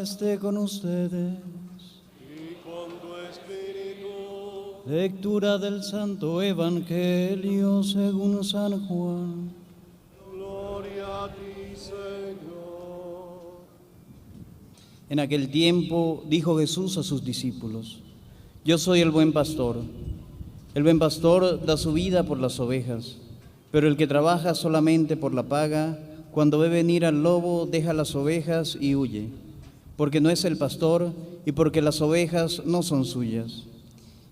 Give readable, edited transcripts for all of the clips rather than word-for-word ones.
esté con ustedes. Y con tu espíritu. Lectura del Santo Evangelio según San Juan. Gloria a ti, Señor. En aquel tiempo dijo Jesús a sus discípulos: Yo soy el buen pastor. El buen pastor da su vida por las ovejas, pero el que trabaja solamente por la paga, cuando ve venir al lobo, deja las ovejas y huye, porque no es el pastor y porque las ovejas no son suyas.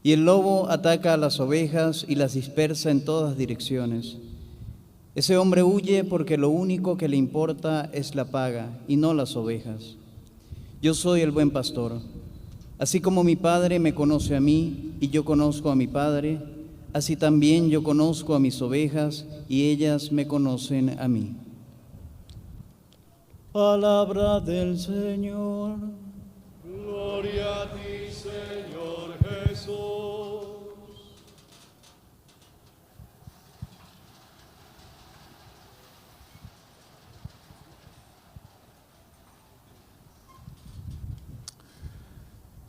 Y el lobo ataca a las ovejas y las dispersa en todas direcciones. Ese hombre huye porque lo único que le importa es la paga y no las ovejas. Yo soy el buen pastor. Así como mi Padre me conoce a mí y yo conozco a mi Padre, así también yo conozco a mis ovejas y ellas me conocen a mí. Palabra del Señor. Gloria a ti, Señor Jesús.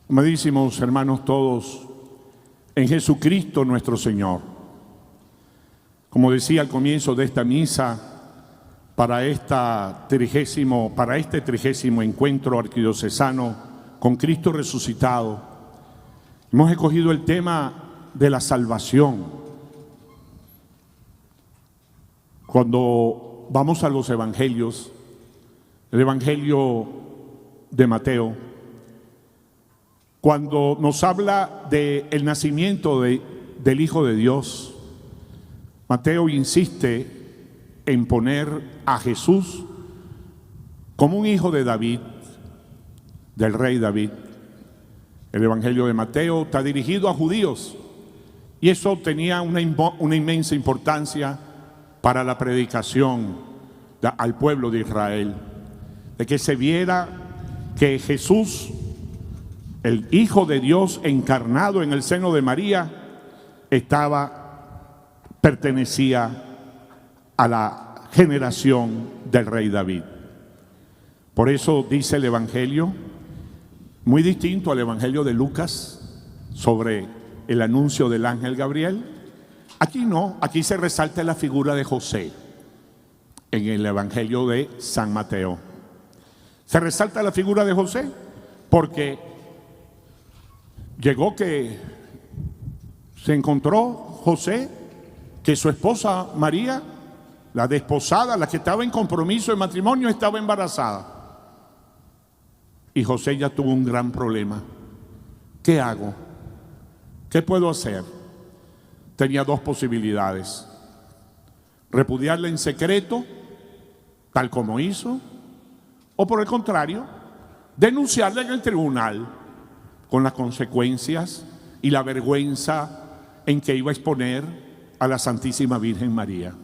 Amadísimos hermanos todos, en Jesucristo nuestro Señor. Como decía al comienzo de esta misa, para este 30º encuentro arquidiocesano con Cristo resucitado, hemos escogido el tema de la salvación. Cuando vamos a los evangelios, el evangelio de Mateo, cuando nos habla del nacimiento del Hijo de Dios, Mateo insiste en poner a Jesús como un hijo de David, del rey David. El evangelio de Mateo está dirigido a judíos y eso tenía una inmensa importancia para la predicación al pueblo de Israel, de que se viera que Jesús, el Hijo de Dios encarnado en el seno de María, pertenecía a la generación del rey David. Por eso dice el Evangelio, muy distinto al Evangelio de Lucas, sobre el anuncio del ángel Gabriel. Aquí no, aquí se resalta la figura de José en el Evangelio de San Mateo. Se resalta la figura de José porque llegó que se encontró José que su esposa María, la desposada, la que estaba en compromiso de matrimonio, estaba embarazada. Y José ya tuvo un gran problema. ¿Qué hago? ¿Qué puedo hacer? Tenía dos posibilidades: repudiarla en secreto, tal como hizo, o por el contrario, denunciarla en el tribunal, con las consecuencias y la vergüenza en que iba a exponer a la Santísima Virgen María.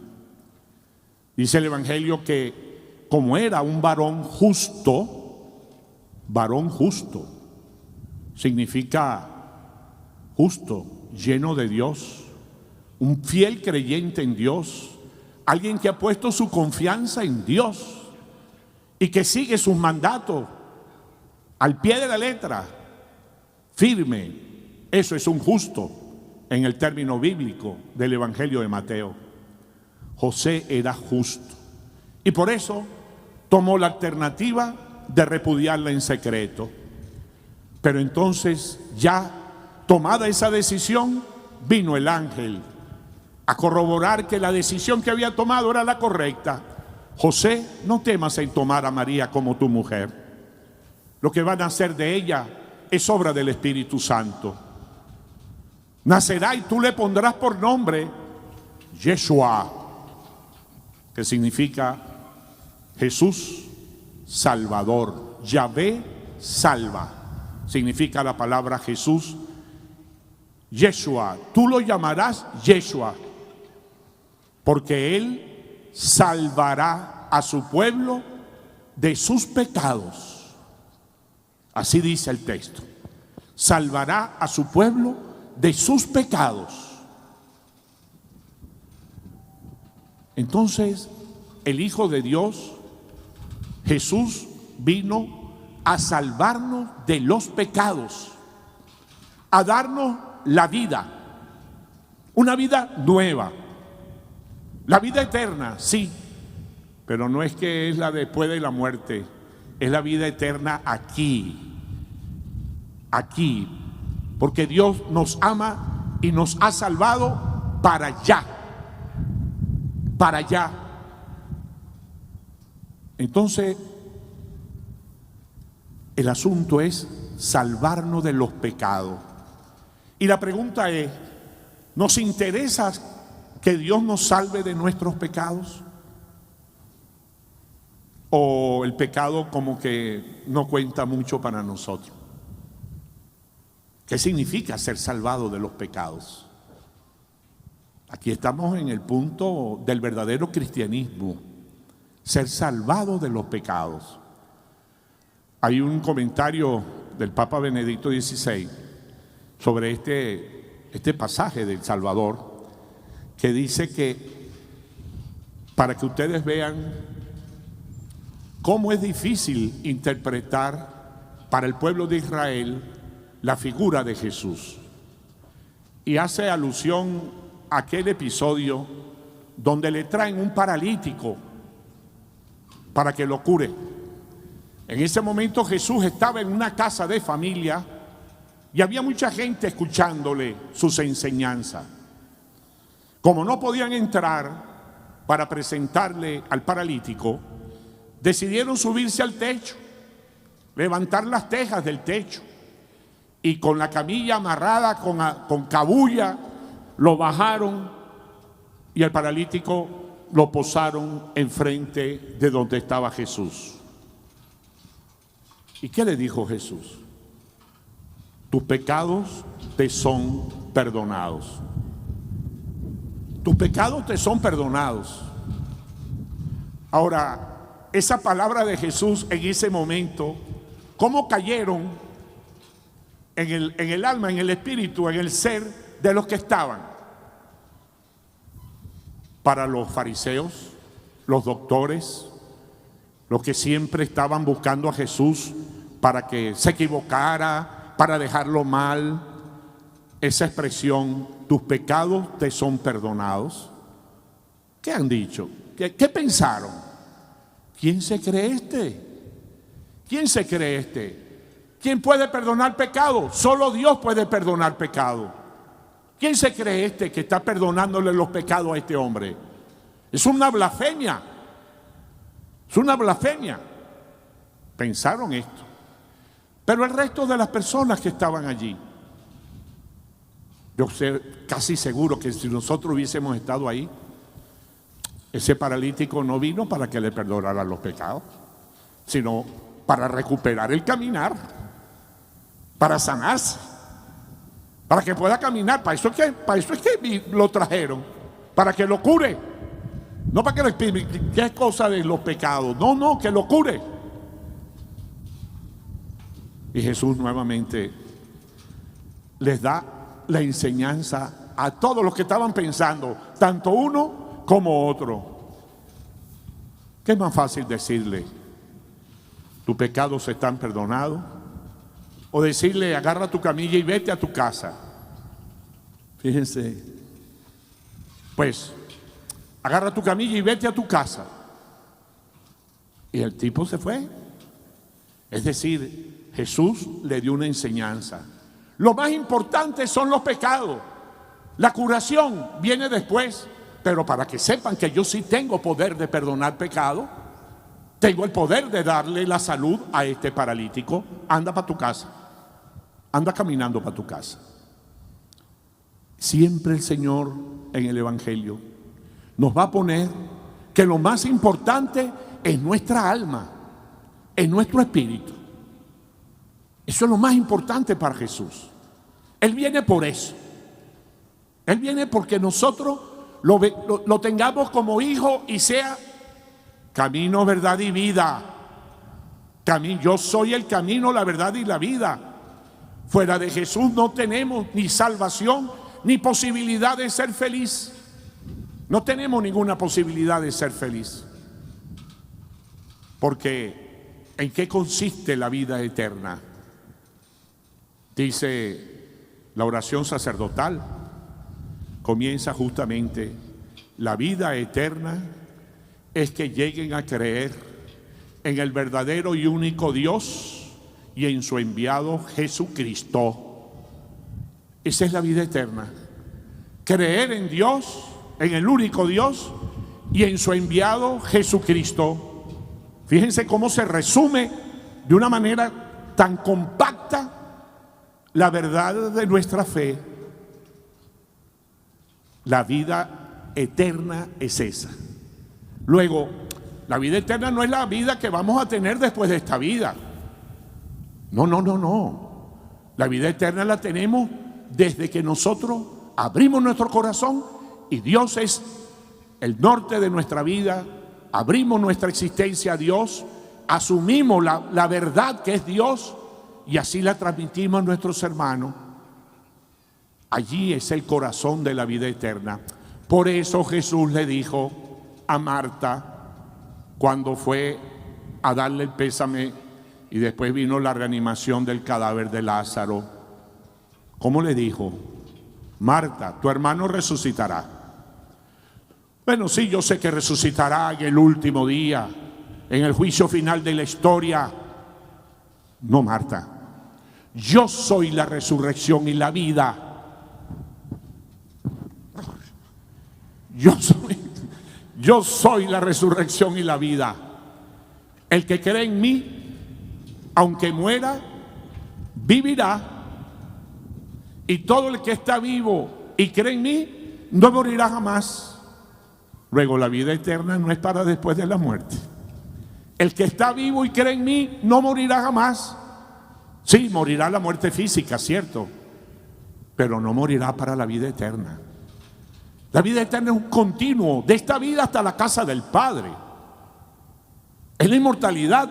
Dice el Evangelio que como era un varón justo significa justo, lleno de Dios, un fiel creyente en Dios, alguien que ha puesto su confianza en Dios y que sigue sus mandatos al pie de la letra, firme. Eso es un justo en el término bíblico del Evangelio de Mateo. José era justo y por eso tomó la alternativa de repudiarla en secreto. Pero entonces, ya tomada esa decisión, vino el ángel a corroborar que la decisión que había tomado era la correcta. José, no temas en tomar a María como tu mujer. Lo que van a hacer de ella es obra del Espíritu Santo. Nacerá y tú le pondrás por nombre Yeshua, que significa Jesús Salvador. Yahvé salva, significa la palabra Jesús. Yeshua, tú lo llamarás Yeshua, porque Él salvará a su pueblo de sus pecados. Así dice el texto. Salvará a su pueblo de sus pecados. Entonces, el Hijo de Dios, Jesús, vino a salvarnos de los pecados, a darnos la vida, una vida nueva, la vida eterna, sí, pero no es que es la después de la muerte, es la vida eterna aquí, porque Dios nos ama y nos ha salvado para allá, para allá. Entonces, el asunto es salvarnos de los pecados. Y la pregunta es, ¿nos interesa que Dios nos salve de nuestros pecados? ¿O el pecado como que no cuenta mucho para nosotros? ¿Qué significa ser salvado de los pecados? Aquí estamos en el punto del verdadero cristianismo, ser salvado de los pecados. Hay un comentario del Papa Benedicto XVI sobre este pasaje del Salvador, que dice que, para que ustedes vean cómo es difícil interpretar para el pueblo de Israel la figura de Jesús. Y hace alusión a aquel episodio donde le traen un paralítico para que lo cure. En ese momento Jesús estaba en una casa de familia y había mucha gente escuchándole sus enseñanzas. Como no podían entrar para presentarle al paralítico, decidieron subirse al techo, levantar las tejas del techo y con la camilla amarrada con cabulla lo bajaron y al paralítico lo posaron enfrente de donde estaba Jesús. ¿Y qué le dijo Jesús? Tus pecados te son perdonados. Tus pecados te son perdonados. Ahora, esa palabra de Jesús en ese momento, ¿cómo cayeron en el alma, en el espíritu, en el ser de los que estaban? Para los fariseos, los doctores, los que siempre estaban buscando a Jesús para que se equivocara, para dejarlo mal, esa expresión, tus pecados te son perdonados. ¿Qué han dicho? ¿Qué pensaron? ¿Quién se cree este? ¿Quién se cree este? ¿Quién puede perdonar pecado? Solo Dios puede perdonar pecado. ¿Quién se cree este que está perdonándole los pecados a este hombre? Es una blasfemia. Es una blasfemia. Pensaron esto. Pero el resto de las personas que estaban allí, yo sé, casi seguro que si nosotros hubiésemos estado ahí, ese paralítico no vino para que le perdonara los pecados, sino para recuperar el caminar, para sanarse, para que pueda caminar. Para eso es que lo trajeron, para que lo cure, no para que le pida qué es cosa de los pecados, no, que lo cure. Y Jesús nuevamente les da la enseñanza a todos los que estaban pensando, tanto uno como otro. ¿Qué es más fácil decirle? ¿Tus pecados están perdonados? O decirle, agarra tu camilla y vete a tu casa. Fíjense, pues, agarra tu camilla y vete a tu casa. Y el tipo se fue. Es decir, Jesús le dio una enseñanza. Lo más importante son los pecados. La curación viene después. Pero para que sepan que yo sí tengo poder de perdonar pecado, tengo el poder de darle la salud a este paralítico. Anda para tu casa. Anda caminando para tu casa. Siempre el Señor en el Evangelio nos va a poner que lo más importante es nuestra alma, es nuestro espíritu. Eso es lo más importante para Jesús. Él viene por eso. Él viene porque nosotros lo tengamos como hijo y sea camino, verdad y vida. Yo soy el camino, la verdad y la vida. Fuera de Jesús no tenemos ni salvación ni posibilidad de ser feliz. No tenemos ninguna posibilidad de ser feliz. Porque ¿En qué consiste la vida eterna? Dice la oración sacerdotal, comienza justamente: la vida eterna es que lleguen a creer en el verdadero y único Dios y en su enviado Jesucristo. Esa es la vida eterna. Creer en Dios, en el único Dios y en su enviado Jesucristo. Fíjense cómo se resume de una manera tan compacta la verdad de nuestra fe. La vida eterna es esa. Luego, la vida eterna no es la vida que vamos a tener después de esta vida. No. La vida eterna la tenemos desde que nosotros abrimos nuestro corazón y Dios es el norte de nuestra vida. Abrimos nuestra existencia a Dios, asumimos la verdad que es Dios y así la transmitimos a nuestros hermanos. Allí es el corazón de la vida eterna. Por eso Jesús le dijo a Marta cuando fue a darle el pésame y después vino la reanimación del cadáver de Lázaro. ¿Cómo le dijo? Marta, tu hermano resucitará. Bueno, sí, yo sé que resucitará en el último día, en el juicio final de la historia. No, Marta, yo soy la resurrección y la vida. Yo soy la resurrección y la vida. El que cree en mí, aunque muera, vivirá. Y todo el que está vivo y cree en mí, no morirá jamás. Luego, la vida eterna no es para después de la muerte. El que está vivo y cree en mí, no morirá jamás. Sí, morirá la muerte física, cierto, pero no morirá para la vida eterna. La vida eterna es un continuo, de esta vida hasta la casa del Padre. Es la inmortalidad.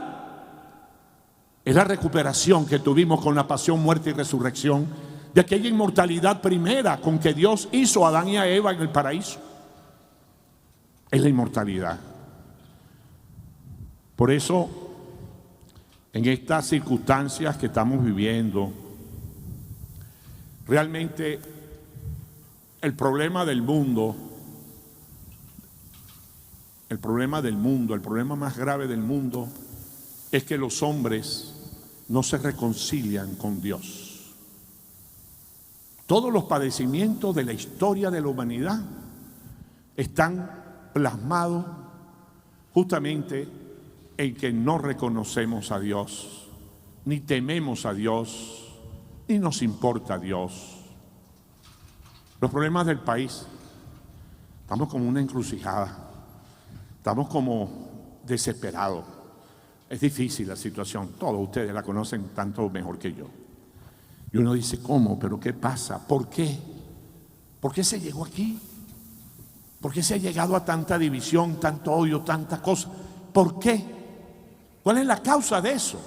Es la recuperación que tuvimos con la pasión, muerte y resurrección de aquella inmortalidad primera con que Dios hizo a Adán y a Eva en el paraíso. Es la inmortalidad. Por eso, en estas circunstancias que estamos viviendo, realmente el problema del mundo, el problema más grave del mundo es que los hombres no se reconcilian con Dios. Todos los padecimientos de la historia de la humanidad están plasmados justamente en que no reconocemos a Dios, ni tememos a Dios, ni nos importa a Dios. Los problemas del país, estamos como una encrucijada, estamos como desesperados. Es difícil la situación, todos ustedes la conocen tanto mejor que yo. Y uno dice, ¿cómo? ¿Pero qué pasa? ¿Por qué? ¿Por qué se llegó aquí? ¿Por qué se ha llegado a tanta división, tanto odio, tantas cosas? ¿Por qué? ¿Cuál es la causa de eso?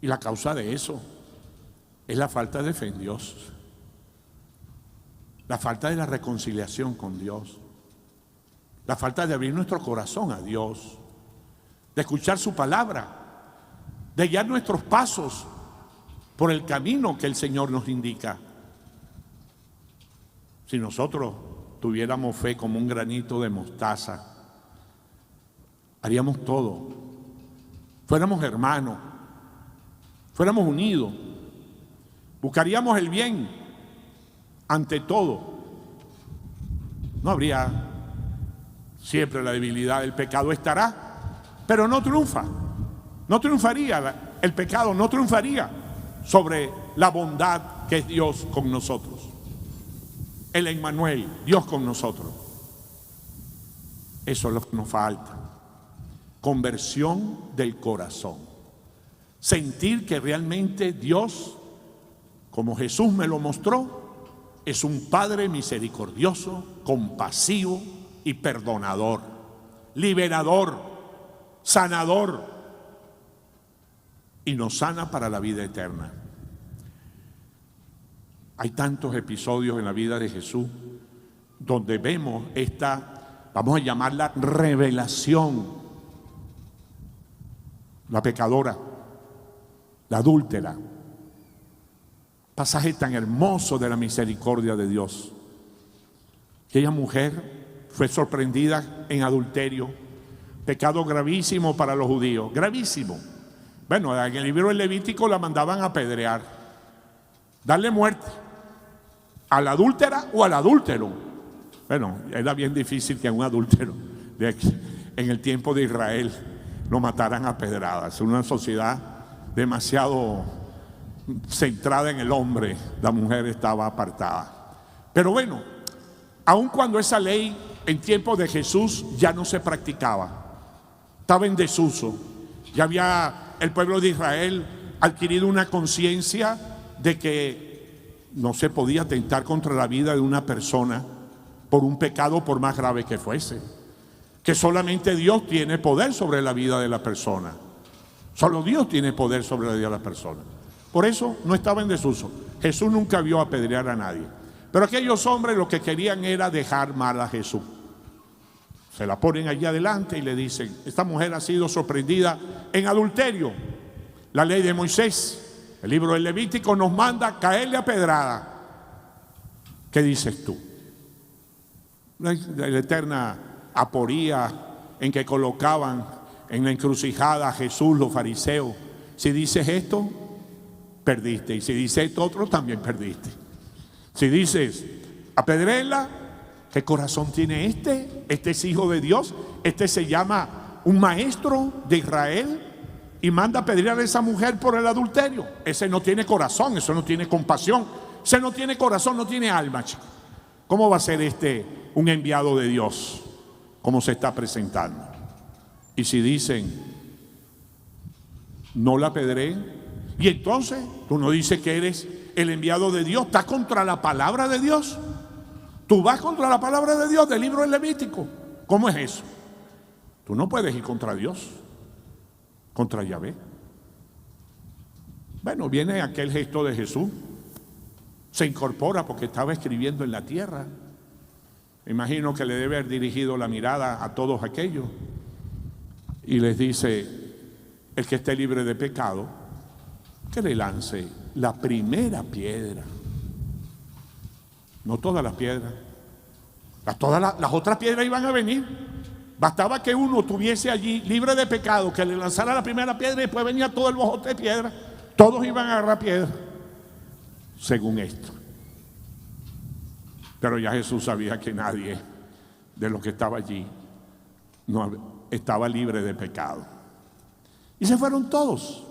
Y la causa de eso es la falta de fe en Dios. La falta de la reconciliación con Dios. La falta de abrir nuestro corazón a Dios. De escuchar su palabra. De guiar nuestros pasos por el camino que el Señor nos indica. Si nosotros tuviéramos fe como un granito de mostaza, haríamos todo. Fuéramos hermanos, fuéramos unidos, buscaríamos el bien ante todo. No habría siempre la debilidad, el pecado estará, pero no triunfa. No triunfaría, el pecado no triunfaría sobre la bondad que es Dios con nosotros. El Emmanuel, Dios con nosotros. Eso es lo que nos falta. Conversión del corazón. Sentir que realmente Dios, como Jesús me lo mostró, es un Padre misericordioso, compasivo y perdonador, liberador, sanador, y nos sana para la vida eterna. Hay tantos episodios en la vida de Jesús donde vemos esta, vamos a llamarla revelación la pecadora, la adúltera. Pasaje tan hermoso de la misericordia de Dios. Aquella mujer fue sorprendida en adulterio, pecado gravísimo para los judíos, gravísimo. Bueno, en el libro del Levítico la mandaban a apedrear, darle muerte a la adúltera o al adúltero. Bueno, era bien difícil que a un adúltero en el tiempo de Israel lo mataran a pedradas. Es una sociedad demasiado centrada en el hombre, la mujer estaba apartada. Pero bueno, aun cuando esa ley en tiempo de Jesús ya no se practicaba, estaba en desuso, ya había el pueblo de Israel adquirido una conciencia de que no se podía atentar contra la vida de una persona por un pecado, por más grave que fuese, que solamente Dios tiene poder sobre la vida de la persona. Solo Dios tiene poder sobre la vida de la persona. Por eso no estaba en desuso. Jesús nunca vio apedrear a nadie. Pero aquellos hombres lo que querían era dejar mal a Jesús. Se la ponen allí adelante y le dicen: esta mujer ha sido sorprendida en adulterio. La ley de Moisés, el libro del Levítico, nos manda caerle a pedrada. ¿Qué dices tú? La eterna aporía en que colocaban en la encrucijada a Jesús los fariseos. Si dices esto, perdiste. Y si dices esto otro, también perdiste. Si dices apedréela, ¿qué corazón tiene este? Este es hijo de Dios. Este se llama un maestro de Israel y manda a apedrear a esa mujer por el adulterio. Ese no tiene corazón, eso no tiene compasión, ese no tiene corazón, no tiene alma, chico. ¿Cómo va a ser este un enviado de Dios? Como se está presentando. Y si dicen no la apedreen, y entonces tú no dices que eres el enviado de Dios, estás contra la palabra de Dios. Tú vas contra la palabra de Dios del libro del Levítico. ¿Cómo es eso? Tú no puedes ir contra Dios, contra Yahvé. Bueno, viene aquel gesto de Jesús, se incorpora porque estaba escribiendo en la tierra. Imagino que le debe haber dirigido la mirada a todos aquellos y les dice: el que esté libre de pecado, que le lance la primera piedra. No todas las piedras, todas las otras piedras iban a venir. Bastaba que uno estuviese allí libre de pecado, que le lanzara la primera piedra, y después venía todo el bojote de piedra. Todos iban a agarrar piedra, según esto. Pero ya Jesús sabía que nadie de los que estaba allí no estaba libre de pecado. Y se fueron todos,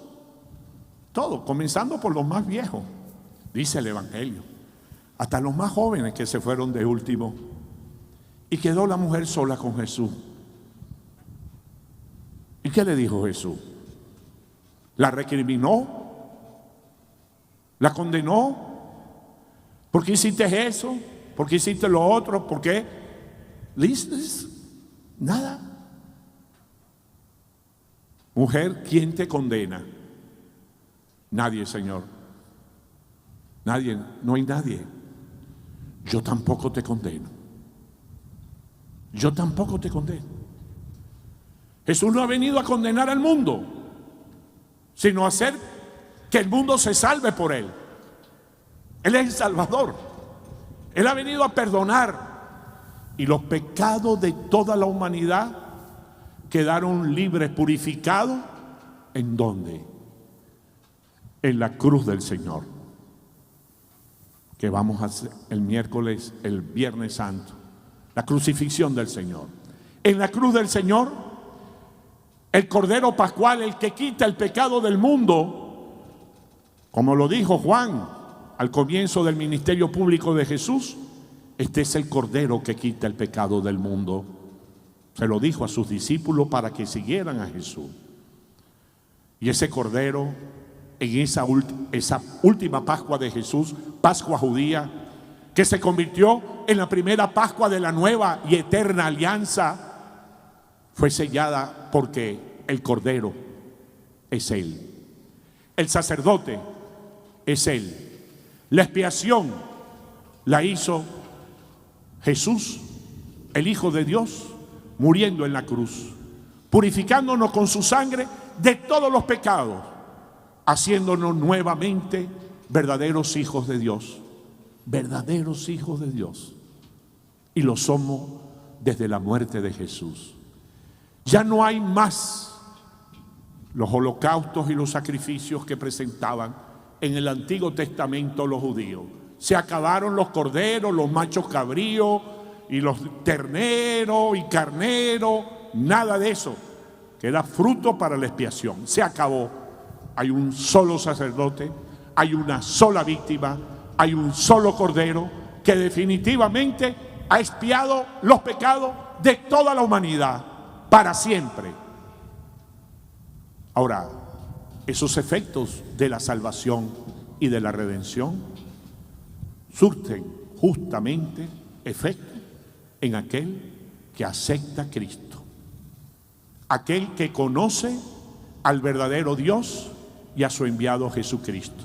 comenzando por los más viejos, dice el Evangelio, hasta los más jóvenes que se fueron de último. Y quedó la mujer sola con Jesús. ¿Y qué le dijo Jesús? ¿La recriminó? ¿La condenó? ¿Por qué hiciste eso? ¿Por qué hiciste lo otro? ¿Por qué? Nada. Mujer, ¿quién te condena? Nadie, Señor. Nadie, no hay nadie. Yo tampoco te condeno. Yo tampoco te condeno. Jesús no ha venido a condenar al mundo, sino a hacer que el mundo se salve por Él. Él es el Salvador. Él ha venido a perdonar, y los pecados de toda la humanidad quedaron libres, purificados. ¿En dónde? En la cruz del Señor, que vamos a hacer el miércoles, el Viernes Santo, la crucifixión del Señor. En la cruz del Señor, el Cordero Pascual, el que quita el pecado del mundo, como lo dijo Juan al comienzo del ministerio público de Jesús, este es el Cordero que quita el pecado del mundo. Se lo dijo a sus discípulos para que siguieran a Jesús. Y ese Cordero, en esa última Pascua de Jesús, Pascua judía, que se convirtió en la primera Pascua de la nueva y eterna alianza, fue sellada porque el Cordero es Él. El sacerdote es Él. La expiación la hizo Jesús, el Hijo de Dios, muriendo en la cruz, purificándonos con su sangre de todos los pecados, haciéndonos nuevamente verdaderos hijos de Dios. Verdaderos hijos de Dios. Y lo somos desde la muerte de Jesús. Ya no hay más los holocaustos y los sacrificios que presentaban en el Antiguo Testamento los judíos. Se acabaron los corderos, los machos cabríos y los terneros y carneros, nada de eso, que era fruto para la expiación. Se acabó. Hay un solo sacerdote, hay una sola víctima, hay un solo cordero que definitivamente ha expiado los pecados de toda la humanidad para siempre. Ahora, esos efectos de la salvación y de la redención surten justamente efecto en aquel que acepta a Cristo, aquel que conoce al verdadero Dios y a su enviado Jesucristo,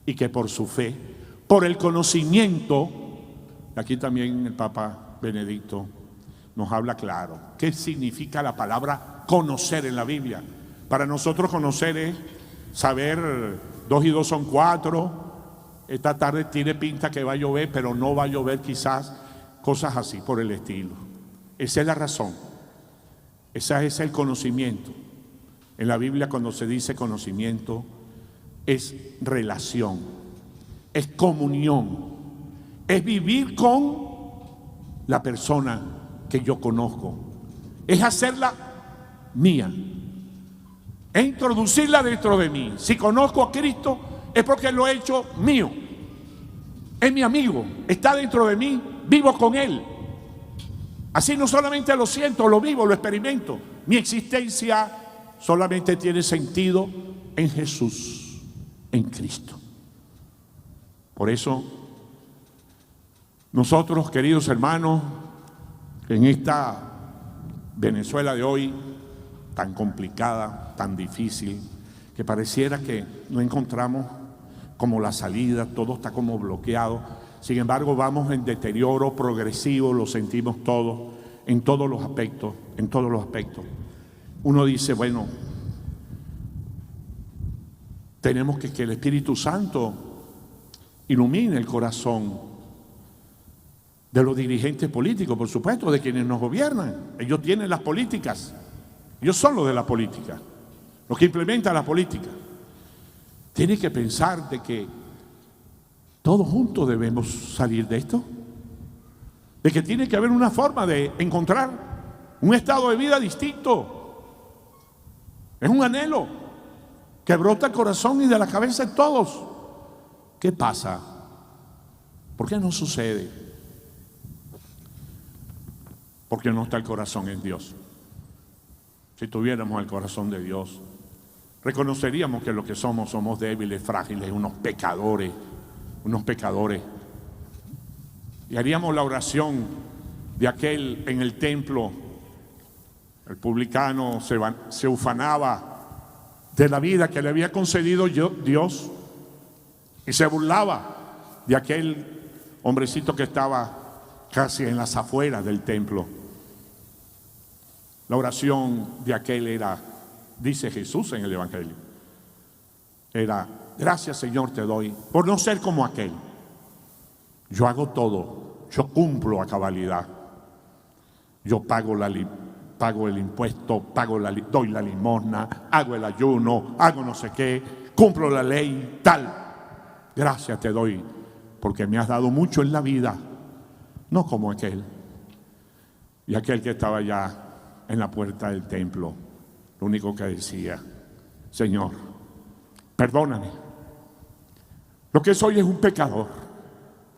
y que por su fe, por el conocimiento, aquí también el Papa Benedicto nos habla claro qué significa la palabra conocer en la Biblia. Para nosotros conocer es saber 2 y 2 son 4. Esta tarde tiene pinta que va a llover, pero no va a llover quizás, cosas así por el estilo. Esa es la razón. Ese es el conocimiento. En la Biblia, cuando se dice conocimiento, es relación, es comunión, es vivir con la persona que yo conozco, es hacerla mía, es introducirla dentro de mí. Si conozco a Cristo es porque lo he hecho mío, es mi amigo, está dentro de mí, vivo con Él. Así no solamente lo siento, lo vivo, lo experimento. Mi existencia solamente tiene sentido en Jesús, en Cristo. Por eso, nosotros, queridos hermanos, en esta Venezuela de hoy, tan complicada, tan difícil, que pareciera que no encontramos como la salida, todo está como bloqueado. Sin embargo, vamos en deterioro progresivo, lo sentimos todos, en todos los aspectos, en todos los aspectos. Uno dice, bueno, tenemos que el Espíritu Santo ilumine el corazón de los dirigentes políticos, por supuesto, de quienes nos gobiernan. Ellos tienen las políticas, ellos son los de la política, los que implementan la política. Tiene que pensar de que todos juntos debemos salir de esto, de que tiene que haber una forma de encontrar un estado de vida distinto. Es un anhelo que brota el corazón y de la cabeza de todos. ¿Qué pasa? ¿Por qué no sucede? Porque no está el corazón en Dios. Si tuviéramos el corazón de Dios, reconoceríamos que lo que somos débiles, frágiles, unos pecadores. Y haríamos la oración de aquel en el templo. El publicano se ufanaba de la vida que le había concedido Dios y se burlaba de aquel hombrecito que estaba casi en las afueras del templo. La oración de aquel era, dice Jesús en el Evangelio, era: gracias, Señor, te doy por no ser como aquel. Yo hago todo, yo cumplo a cabalidad. Yo pago el impuesto, doy la limosna, hago el ayuno, hago no sé qué, cumplo la ley, tal. Gracias te doy porque me has dado mucho en la vida, no como aquel. Y aquel que estaba ya en la puerta del templo, lo único que decía: Señor, perdóname. Lo que soy es un pecador,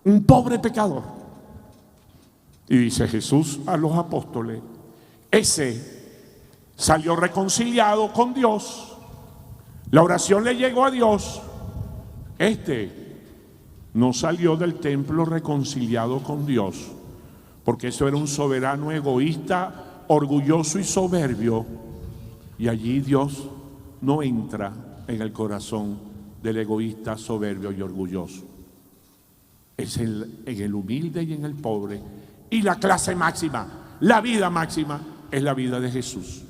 un pobre pecador. Y dice Jesús a los apóstoles: ese salió reconciliado con Dios, la oración le llegó a Dios. Este no salió del templo reconciliado con Dios, porque eso era un soberano egoísta, orgulloso y soberbio, y allí Dios no entra en el corazón del egoísta, soberbio y orgulloso. Es en el humilde y en el pobre. Y la clase máxima, la vida máxima, es la vida de Jesús.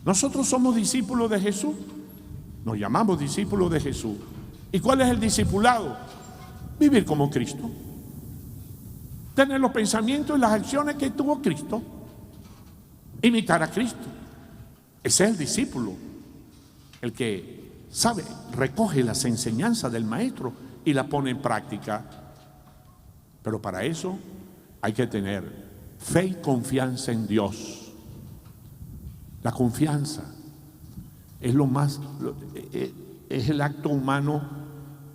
Nosotros somos discípulos de Jesús. Nos llamamos discípulos de Jesús. ¿Y cuál es el discipulado? Vivir como Cristo. Tener los pensamientos y las acciones que tuvo Cristo. Imitar a Cristo. Ese es el discípulo. El que sabe, recoge las enseñanzas del maestro y las pone en práctica. Pero para eso hay que tener fe y confianza en Dios. La confianza es es el acto humano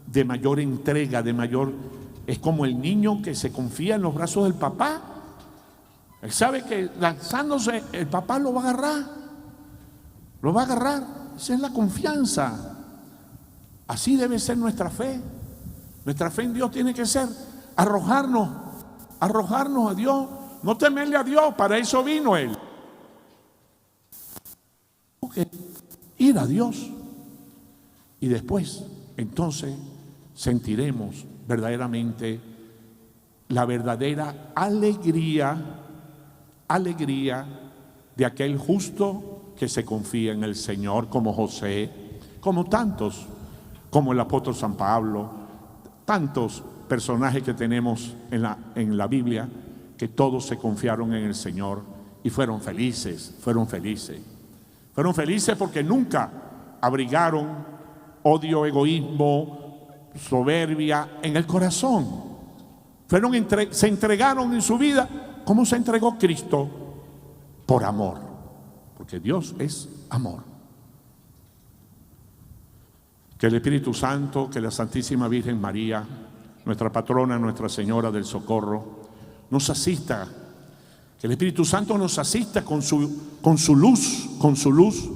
de mayor entrega, es como el niño que se confía en los brazos del papá. Él sabe que lanzándose el papá lo va a agarrar, esa es la confianza. Así debe ser nuestra fe en Dios. Tiene que ser arrojarnos a Dios, no temerle a Dios. Para eso vino Él, ir a Dios, y después entonces sentiremos verdaderamente la verdadera alegría de aquel justo que se confía en el Señor, como José, como tantos, como el apóstol San Pablo, tantos personajes que tenemos en la Biblia, que todos se confiaron en el Señor y fueron felices porque nunca abrigaron odio, egoísmo, soberbia en el corazón. Se entregaron en su vida como se entregó Cristo, por amor, porque Dios es amor. Que el Espíritu Santo, que la Santísima Virgen María, nuestra patrona, Nuestra Señora del Socorro, nos asista. Que el Espíritu Santo nos asista con su luz,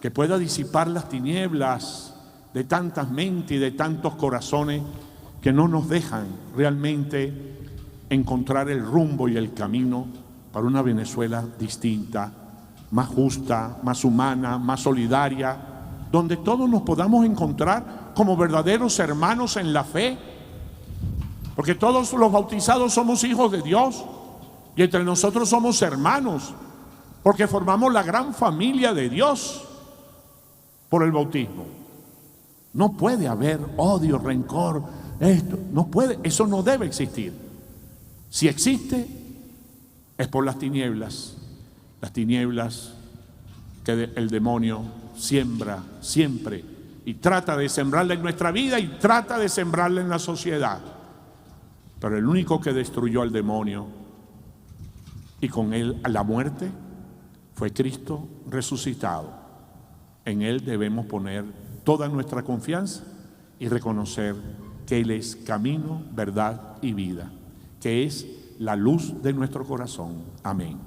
que pueda disipar las tinieblas de tantas mentes y de tantos corazones que no nos dejan realmente encontrar el rumbo y el camino para una Venezuela distinta, más justa, más humana, más solidaria, donde todos nos podamos encontrar como verdaderos hermanos en la fe, porque todos los bautizados somos hijos de Dios y entre nosotros somos hermanos, porque formamos la gran familia de Dios por el bautismo. No puede haber odio, rencor, no puede, eso no debe existir. Si existe, es por las tinieblas que el demonio siembra siempre y trata de sembrarla en nuestra vida y trata de sembrarla en la sociedad. Pero el único que destruyó al demonio y con él a la muerte fue Cristo resucitado. En Él debemos poner toda nuestra confianza y reconocer que Él es camino, verdad y vida, que es la luz de nuestro corazón. Amén.